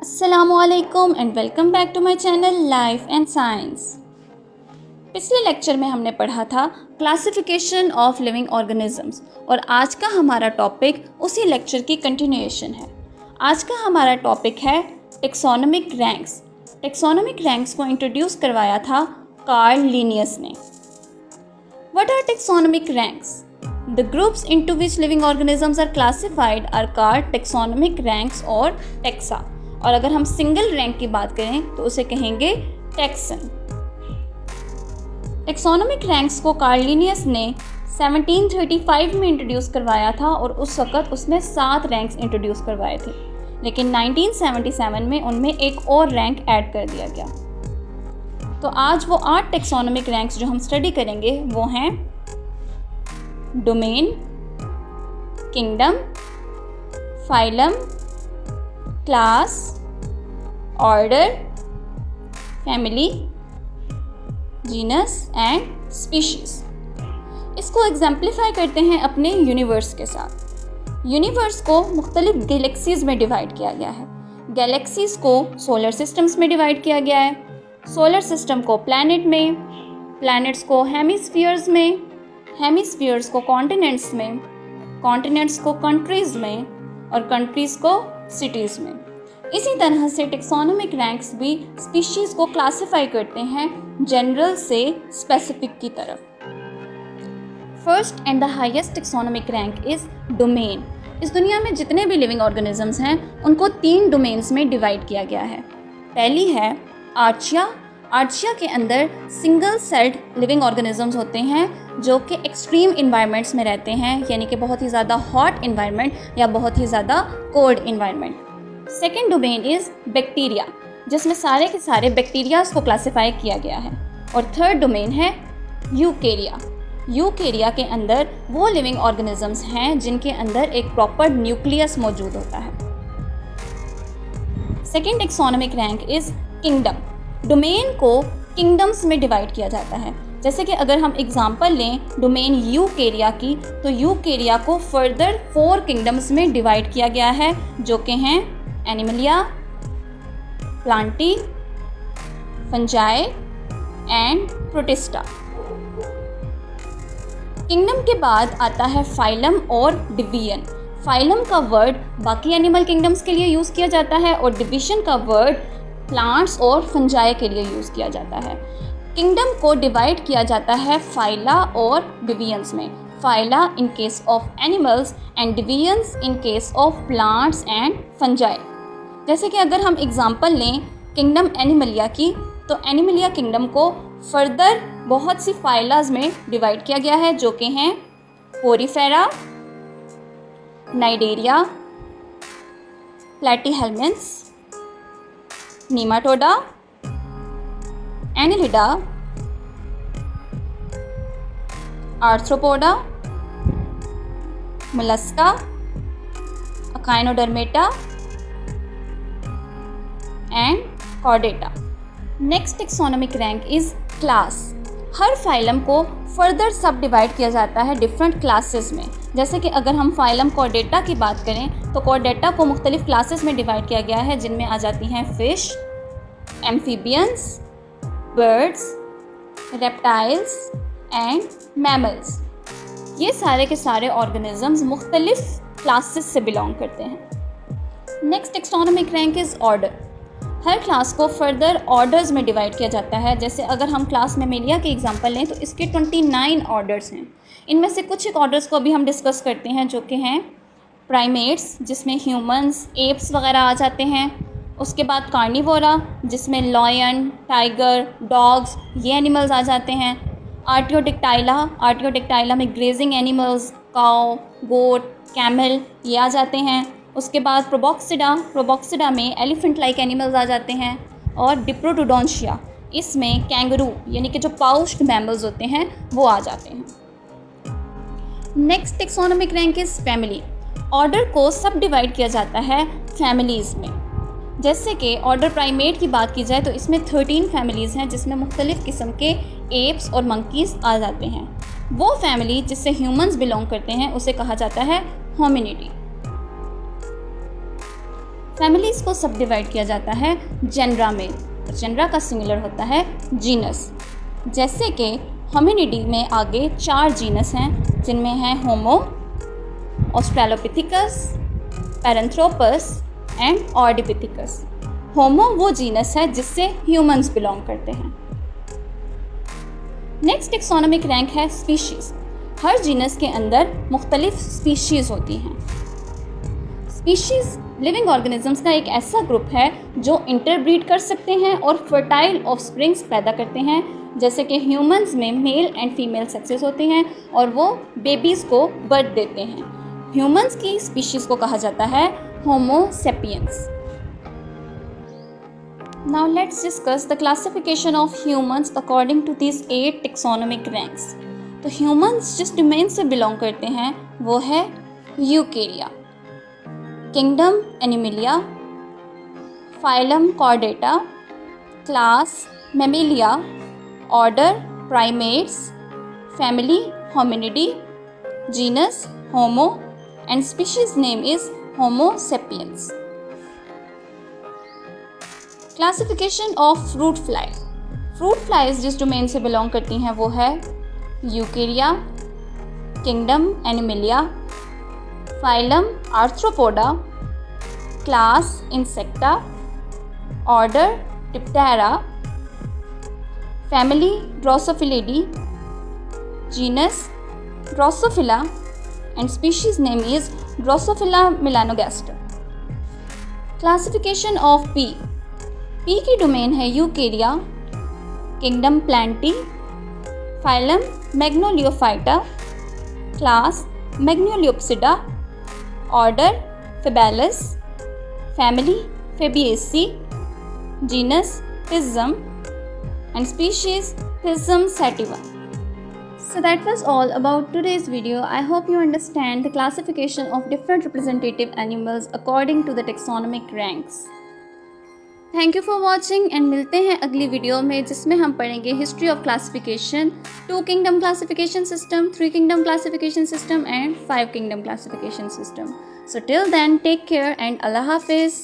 अस्सलामुअलैकुम and welcome back to my channel life and science. पिछले lecture में हमने पढ़ा था क्लासिफिकेशन ऑफ लिविंग ऑर्गेनिजम्स और आज का हमारा टॉपिक उसी लेक्चर की कंटिन्यूएशन है। आज का हमारा टॉपिक है टेक्सोनोमिक रैंक्स। टेक्सोनोमिक रैंक्स को इंट्रोड्यूस करवाया था कार्ल लिनियस ने। What are taxonomic ranks? The groups into which living organisms are classified are called taxonomic ranks और taxa। और अगर हम सिंगल रैंक की बात करें तो उसे कहेंगे टैक्सन। टेक्सोनोमिक रैंक्स को कार्ल लिनियस ने 1735 में इंट्रोड्यूस करवाया था और उस वक़्त उसने 7 रैंक्स इंट्रोड्यूस करवाए थे, लेकिन 1977 में उनमें एक और रैंक ऐड कर दिया गया। तो आज वो 8 टेक्सोनोमिक रैंक्स जो हम स्टडी करेंगे वो हैं domain, kingdom, phylum, class, order, family, genus and species. इसको एग्जाम्प्लीफाई करते हैं अपने यूनिवर्स के साथ। यूनिवर्स को मुख्तलिफ गैलेक्सीज में डिवाइड किया गया है। गैलेक्सीज को सोलर सिस्टम्स में डिवाइड किया गया है, सोलर सिस्टम को प्लैनेट में, प्लैनेट्स को हेमिस्फीयर्स में, हेमिस्फीयर्स को कॉन्टिनेंट्स में, कॉन्टिनेंट्स को कंट्रीज़ में और कंट्रीज़ को सिटीज़ में। इसी तरह से टेक्सोनोमिक रैंक्स भी स्पीशीज़ को क्लासिफाई करते हैं जनरल से स्पेसिफिक की तरफ। First and the highest taxonomic rank is domain. इस दुनिया में जितने भी लिविंग ऑर्गेनिजम्स हैं उनको 3 डोमेन्स में डिवाइड किया गया है। पहली है आर्चिया। आर्चिया के अंदर सिंगल सेल्ड लिविंग ऑर्गेनिजम्स होते हैं जो कि एक्सट्रीम इन्वायरमेंट्स में रहते हैं, यानी कि बहुत ही ज़्यादा हॉट इन्वायरमेंट या बहुत ही ज़्यादा cold environment. Second domain is bacteria, जिसमें सारे के सारे बैक्टीरियाज को क्लासिफाई किया गया है। और थर्ड डोमेन है यूकेरिया। यूकेरिया के अंदर वो लिविंग ऑर्गेनिजम्स हैं जिनके अंदर एक प्रॉपर न्यूक्लियस मौजूद होता है। Second taxonomic rank is kingdom. Domain को किंगडम्स में डिवाइड किया जाता है। जैसे कि अगर हम एग्जांपल लें डोमेन यूकेरिया की, तो यूकेरिया को फर्दर 4 किंगडम्स में डिवाइड किया गया है जो कि हैं Animalia, Plantae, fungi and protista. Kingdom के बाद आता है फाइलम और डिवीजन। फाइलम का वर्ड बाकी एनिमल किंगडम्स के लिए यूज़ किया जाता है और डिवीजन का वर्ड प्लांट्स और फंजाई के लिए यूज़ किया जाता है। किंगडम को डिवाइड किया जाता है फाइला और डिवीजन्स में। Phyla in case of animals and divisions in case of plants and fungi. जैसे कि अगर हम एग्जांपल लें किंगडम एनिमलिया की, तो एनिमलिया किंगडम को फर्दर बहुत सी फाइलाज में डिवाइड किया गया है जो कि हैं porifera, cnidaria, platyhelminthes, nematoda, annelida, arthropoda, mollusca, echinodermata and chordata. Next taxonomic rank is class. हर फाइलम को फर्दर सब डिवाइड किया जाता है डिफरेंट क्लासेस में। जैसे कि अगर हम फाइलम कॉर्डेटा की बात करें तो कॉर्डेटा को मुख्तलिफ क्लासेस में डिवाइड किया गया है, जिनमें आ जाती हैं fish, amphibians, birds, reptiles and mammals. ये सारे के सारे ऑर्गेनिजम्स मुख्तलिफ क्लासेस से बिलोंग करते हैं। Next taxonomic rank is order. Her class को फर्दर ऑर्डर्स में डिवाइड किया जाता है। जैसे अगर हम क्लास मेमेलिया के एग्जांपल लें तो इसके 29 ऑर्डर्स हैं। इनमें से कुछ एक ऑर्डर्स को अभी हम डिस्कस करते हैं जो कि हैं प्राइमेट्स, जिसमें ह्यूमंस, एप्स वगैरह आ जाते हैं। उसके बाद कार्निवोरा, जिसमें लॉयन, टाइगर, डॉग्स, ये एनिमल्स आ जाते हैं। आर्टियोडेक्टाइला, आर्टियोडेक्टाइला में ग्रेजिंग एनिमल्स, काऊ, गोट, कैमल, ये आ जाते हैं। उसके बाद प्रोबॉक्सिडा, प्रोबॉक्सिडा में एलिफेंट लाइक एनिमल्स आ जाते हैं। और डिप्रोटोडोंशिया, इसमें कैंगरू यानी कि जो पाउच्ड मैमल्स होते हैं वो आ जाते हैं। Next taxonomic rank is family. Order को सब डिवाइड किया जाता है फैमिलीज़ में। जैसे कि ऑर्डर प्राइमेट की बात की जाए तो इसमें 13 फैमिलीज़ हैं, जिसमें मुख्तलिफ़ किस्म के एप्स और मंकीज़ आ जाते हैं। वो फैमिली जिससे ह्यूमंस बिलोंग करते हैं उसे कहा जाता है होमिनिडी। फैमिलीज़ को सब डिवाइड किया जाता है जेनरा में, और जेनरा का सिंगुलर होता है जीनस। जैसे कि होमिनिडी में आगे 4 जीनस हैं, जिनमें हैं होमो, ऑस्ट्रेलोपिथिकस, पैरेंथ्रोपस एंड ऑर्डिपिथिकस। होमो वो जीनस है जिससे ह्यूमंस बिलोंग करते हैं। नेक्स्ट टेक्सोनोमिक रैंक है स्पीशीज़। हर जीनस के अंदर मुख्तलिफ स्पीशीज़ होती हैं। स्पीशीज़ लिविंग ऑर्गेनिजम्स का एक ऐसा ग्रुप है जो इंटरब्रीड कर सकते हैं और फर्टाइल ऑफस्प्रिंग्स पैदा करते हैं, जैसे कि ह्यूमंस में मेल एंड फीमेल सेक्सेस होते हैं और वो बेबीज़ को बर्थ देते हैं। ह्यूमंस की स्पीशीज़ को कहा जाता है होमो sapiens. Now let's discuss the classification of humans according to these 8 taxonomic ranks. तो humans जिस डोमेन से बिलोंग करते हैं वो है eukarya, kingdom animalia, phylum chordata, class mammalia, order primates, family hominidae, genus homo and species name is homo sapiens. Classification of fruit fly. Fruit flies जिस domain से belong करती हैं वो है eukarya, kingdom animalia, phylum arthropoda, class insecta, order diptera, family drosophilidae, genus drosophila and species name is drosophila melanogaster. Classification of pea. Pea की domain है eukarya, kingdom plantae, phylum magnoliophyta, class magnoliopsida, order fabales, family fabaceae, genus pisum and species Pisum sativa. So that was all about today's video. I hope you understand the classification of different representative animals according to the taxonomic ranks. Thank you for watching and मिलते हैं अगली video में, जिसमें हम पढ़ेंगे history of classification, 2 kingdom classification system, 3 kingdom classification system and 5 kingdom classification system. So till then, take care and Allah Hafiz.